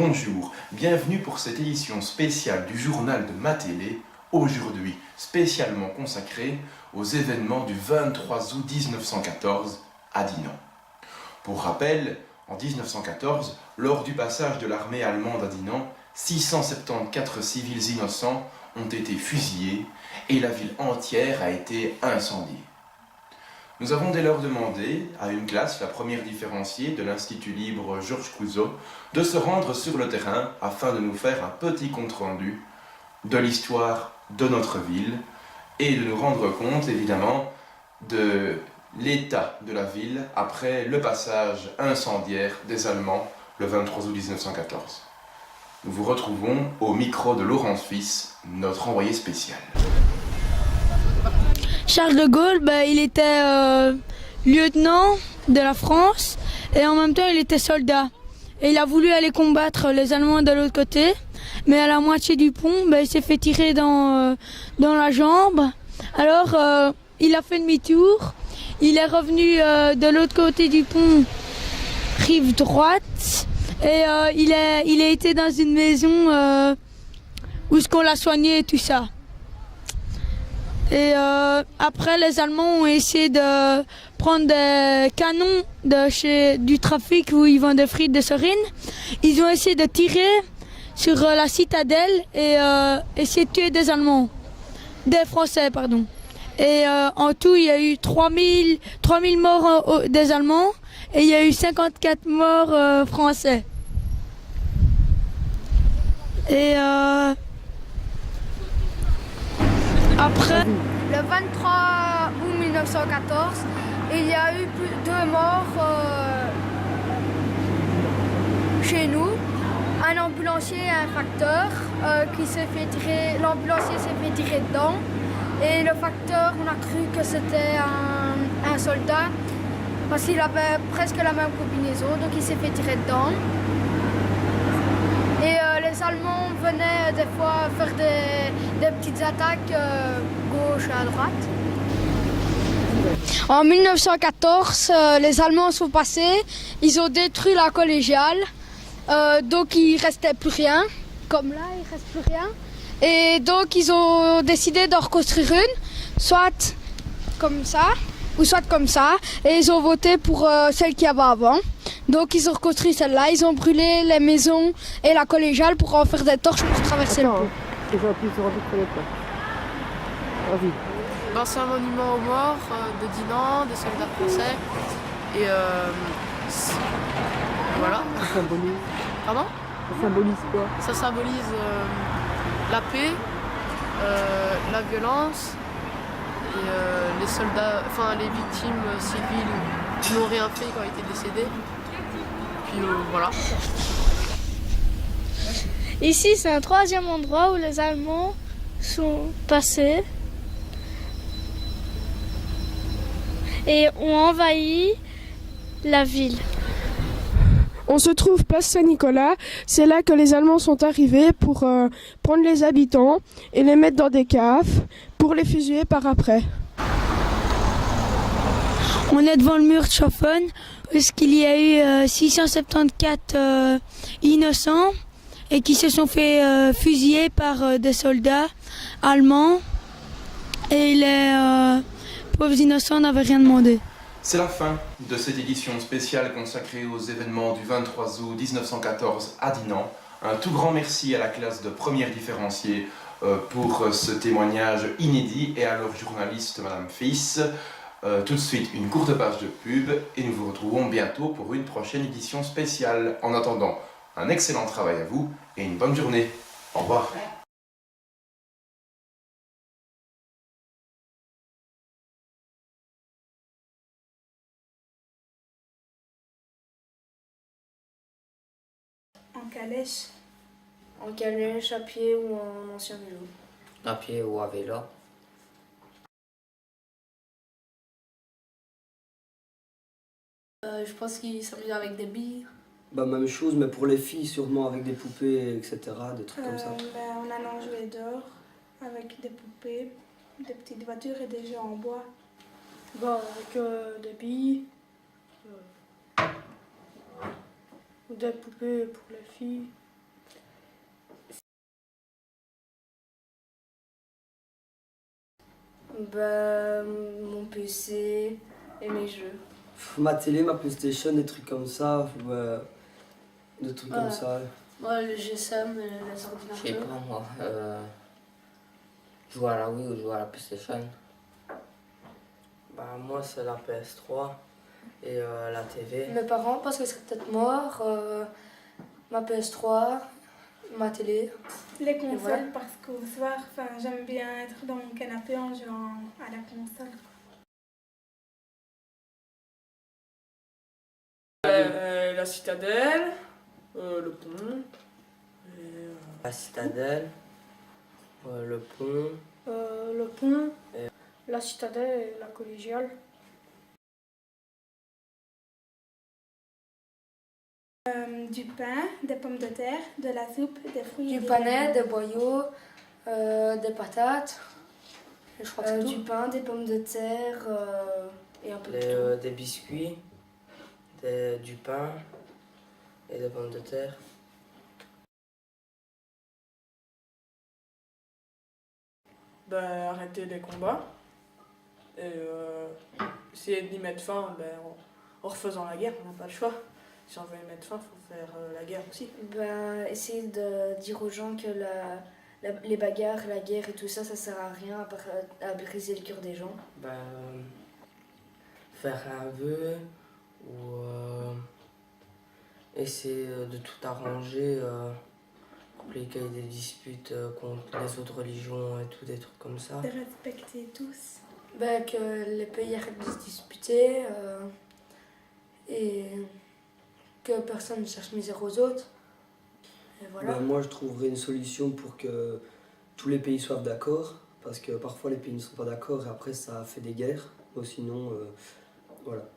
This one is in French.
bonjour, bienvenue pour cette édition spéciale du journal de ma télé, aujourd'hui spécialement consacrée aux événements du 23 août 1914 à Dinant. Pour rappel, en 1914, lors du passage de l'armée allemande à Dinant, 674 civils innocents ont été fusillés et la ville entière a été incendiée. Nous avons dès lors demandé à une classe, la première différenciée de l'Institut libre Georges Clouzot, de se rendre sur le terrain afin de nous faire un petit compte-rendu de l'histoire de notre ville et de nous rendre compte évidemment de l'état de la ville après le passage incendiaire des Allemands le 23 août 1914. Nous vous retrouvons au micro de Laurence Fils, notre envoyé spécial. Charles de Gaulle, il était lieutenant de la France et en même temps il était soldat. Et il a voulu aller combattre les Allemands de l'autre côté, mais à la moitié du pont, il s'est fait tirer dans la jambe. Alors il a fait demi-tour, il est revenu de l'autre côté du pont, rive droite, et il a été dans une maison où ce qu'on l'a soigné et tout ça. Et après, les Allemands ont essayé de prendre des canons du trafic où ils vendent des frites de Sorine. Ils ont essayé de tirer sur la citadelle et essayer de tuer des Allemands. Des Français, pardon. Et en tout, il y a eu 3000 morts des Allemands et il y a eu 54 morts français. Et après, le 23 août 1914, il y a eu 2 morts chez nous. Un ambulancier et un facteur qui s'est fait tirer. L'ambulancier s'est fait tirer dedans. Et le facteur, on a cru que c'était un soldat parce qu'il avait presque la même combinaison, donc il s'est fait tirer dedans. Et les Allemands venaient des fois faire des petites attaques gauche à droite. En 1914, les Allemands sont passés, ils ont détruit la collégiale, donc il ne restait plus rien. Comme là, il ne reste plus rien. Et donc ils ont décidé de reconstruire une, soit comme ça, ou soit comme ça. Et ils ont voté pour celle qu'il y avait avant. Donc ils ont reconstruit celle-là, ils ont brûlé les maisons et la collégiale pour en faire des torches pour traverser le pont. C'est un monument aux morts de Dinant, des soldats français. Et voilà. Ça symbolise. Pardon ? Ça symbolise quoi ? Ça symbolise la paix, la violence et les soldats, enfin les victimes civiles qui n'ont rien fait quand ils étaient décédés. Puis voilà. Ici, c'est un 3e endroit où les Allemands sont passés et ont envahi la ville. On se trouve place Saint-Nicolas, c'est là que les Allemands sont arrivés pour prendre les habitants et les mettre dans des caves pour les fusiller par après. on est devant le mur de Schaffen, parce qu'il y a eu 674 innocents et qui se sont fait fusiller par des soldats allemands et les pauvres innocents n'avaient rien demandé. C'est la fin de cette édition spéciale consacrée aux événements du 23 août 1914 à Dinant. Un tout grand merci à la classe de première différenciée pour ce témoignage inédit et à leur journaliste Madame Fils. Tout de suite une courte page de pub et nous vous retrouvons bientôt pour une prochaine édition spéciale. En attendant, un excellent travail à vous et une bonne journée. Au revoir. En calèche. En calèche, à pied ou en ancien vélo. À pied ou à vélo. Je pense qu'ils s'amusent avec des billes. Même chose, mais pour les filles, sûrement avec des poupées, etc., des trucs comme ça. On a joué dehors avec des poupées, des petites voitures et des jeux en bois. Avec des billes, ou des poupées pour les filles. Bah, mon PC et mes jeux. Ma télé, ma PlayStation, des trucs comme ça, des trucs comme ça. Moi, le GSM et les Je sais ordinateurs. pas moi. Jouer à la Wii ou jouer à la PlayStation. Bah, moi, c'est la PS3 et la TV. Mes parents, parce que c'est peut-être mort. Ma PS3, ma télé. Les consoles, voilà. parce qu'au soir, j'aime bien être dans mon canapé en jouant à la console. La citadelle, le pont. La citadelle, le pont. Le pont, la citadelle et la collégiale. Du pain, des pommes de terre, de la soupe, des fruits. Du panais, des boyaux, des patates. Et je crois que c'est tout. Du pain, des pommes de terre et un peu de tout. Des biscuits, du pain et des pommes de terre. Arrêter les combats et essayer d'y mettre fin en refaisant la guerre, on n'a pas le choix. Si on veut y mettre fin, il faut faire la guerre aussi. Essayer de dire aux gens que les bagarres, la guerre et tout ça, ça sert à rien à briser le cœur des gens. Faire un vœu ou essayer de tout arranger pour qu'il y ait des disputes contre les autres religions et tout, des trucs comme ça. De respecter tous. Que les pays arrêtent de se disputer et que personne ne cherche misère aux autres. Et voilà. Moi, je trouverais une solution pour que tous les pays soient d'accord, parce que parfois les pays ne sont pas d'accord et après ça fait des guerres. Sinon, voilà.